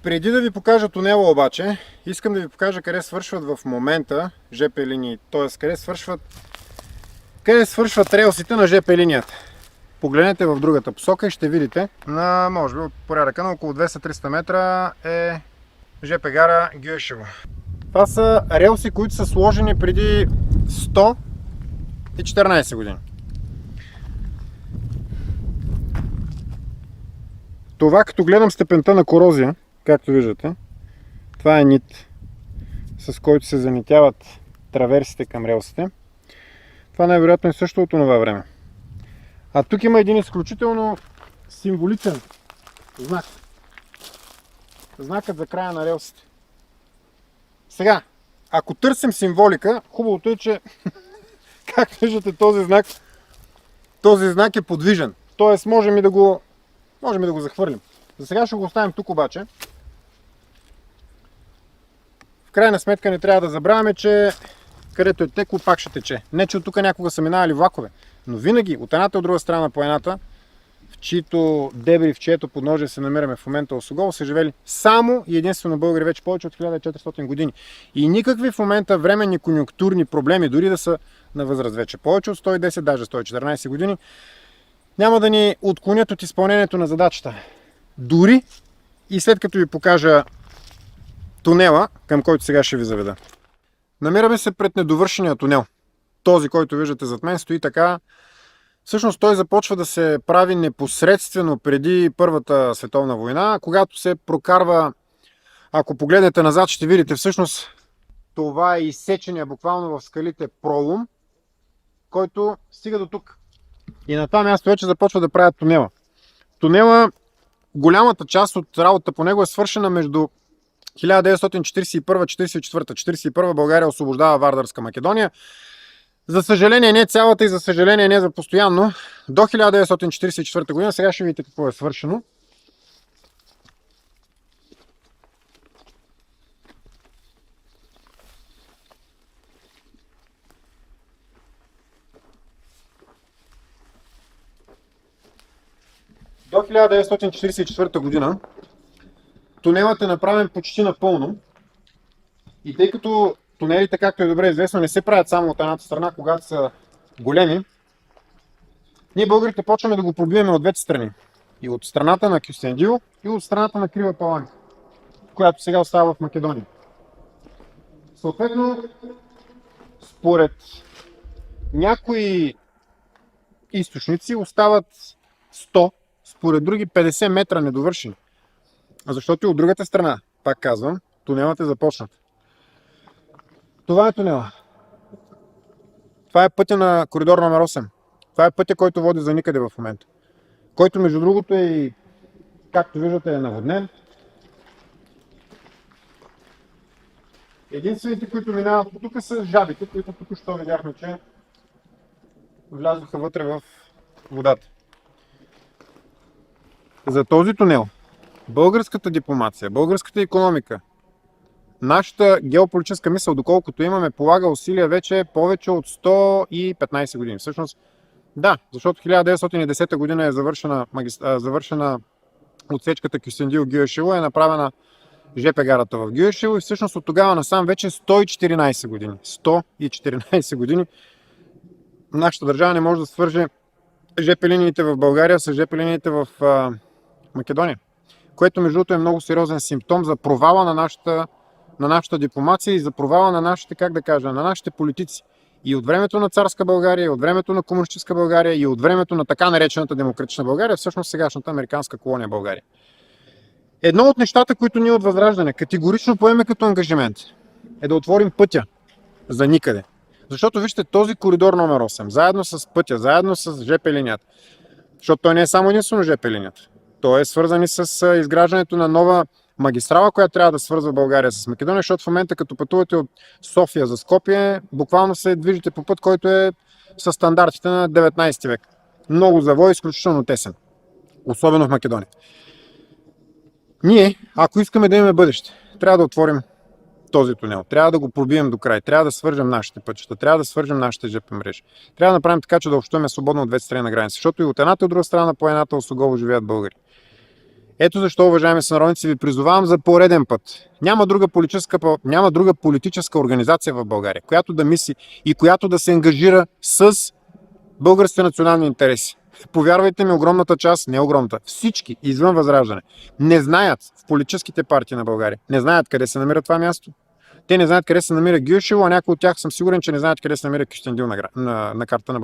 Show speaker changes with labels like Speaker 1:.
Speaker 1: Преди да ви покажа тунела обаче, искам да ви покажа къде свършват в момента ЖП линии, т.е. къде свършват релсите на ЖП линията. Погледнете в другата посока и ще видите на, може би, от порядъка на около 200-300 метра е ЖП гара Гюешево. Това са релси, които са сложени преди 114 години. Това, като гледам степента на корозия, както виждате, това е нит, с който се занитяват траверсите към релсите. Това най-вероятно е също от това време. А тук има един изключително символичен знак. Знакът за края на релсите. Сега, ако търсим символика, хубавото е, че както виждате този знак е подвижен. Тоест можем и да го захвърлим. За сега ще го оставим тук обаче. В крайна сметка не трябва да забравяме, че където е текло, пак ще тече. Не, че от тук някога са минавали влакове, но винаги от едната и от друга страна на планината, в чието дебри, в чието подножие се намираме в момента Осогово, са живели само и единствено българи вече повече от 1400 години. И никакви в момента временни конюнктурни проблеми, дори да са на възраст вече повече от 110, даже 114 години, няма да ни отклонят от изпълнението на задачата. Дори и след като ви покажа тунела, към който сега ще ви заведа. Намираме се пред недовършения тунел. Този, който виждате зад мен, стои така. Всъщност той започва да се прави непосредствено преди Първата световна война, когато се прокарва, ако погледнете назад, ще видите всъщност това е изсечения буквално в скалите пролом, който стига до тук. И на това място вече започва да правят тунела. Тунела, голямата част от работата по него е свършена между 1941-44. 41 България освобождава Вардарска Македония. За съжаление не цялата и за съжаление не за постоянно. До 1944 година, сега ще видите какво е свършено. До 1944 година тунелът е направен почти напълно и тъй като тунелите, както е добре известно, не се правят само от едната страна, когато са големи, ние българите почваме да го пробиваме от двете страни. И от страната на Кюстендил, и от страната на Крива Паланка, която сега остава в Македония. Съответно, според някои източници остават 100, според други 50 метра недовършени. Защото и от другата страна, пак казвам, тунелът е започнат. Това е тунела. Това е пътя на коридор номер 8. Това е пътя, който води за никъде в момента. Който между другото е, както виждате, е наводнен. Единствените, които минават по тук са жабите, които току-що видяхме, че влязоха вътре в водата. За този тунел българската дипломация, българската икономика, нашата геополитическа мисъл, доколкото имаме, полага усилия вече повече от 115 години. Всъщност, да, защото 1910 година е завършена отсечката Кюстендил-Гюешево, е направена ЖП гарата в Гюешево и всъщност от тогава насам вече 114 години. 114 години нашата държава не може да свърже ЖП линиите в България с ЖП линиите в Македония. Което между другото е много сериозен симптом за провала на нашата дипломация и за провала на нашите, на нашите политици. И от времето на царска България, и от времето на комунистическа България, и от времето на така наречената демократична България, всъщност сегашната американска колония България. Едно от нещата, които ние от Възраждане категорично поеме като ангажимент, е да отворим пътя за никъде. Защото вижте, този коридор номер 8, заедно с пътя, заедно с ЖП линията, защото той не е само единствено ЖП линията. Той е свързан и с изграждането на нова магистрала, която трябва да свързва България с Македония, защото в момента като пътувате от София за Скопие, буквално се движите по път, който е със стандартите на 19 век. Много завой, изключително тесен. Особено в Македония. Ние, ако искаме да имаме бъдеще, трябва да отворим този тунел. Трябва да го пробием до край. Трябва да свържем нашите пътища. Трябва да свържем нашите ЖП мрежи. Трябва да направим така, че да общуваме свободно от двете страни на граница. Защото и от едната и от друга страна на планината Осогово живеят българи. Ето защо, уважаеми сънародници, ви призовавам за пореден път. Няма друга политическа организация в България, която да мисли и която да се ангажира с българските национални интереси. Повярвайте ми, огромната част, не огромната, всички извън Възраждане не знаят в политическите партии на България, не знаят къде се намира това място. Те не знаят къде се намира Гюшево, а някои от тях съм сигурен, че не знаят къде се намира Кюстендил на карта на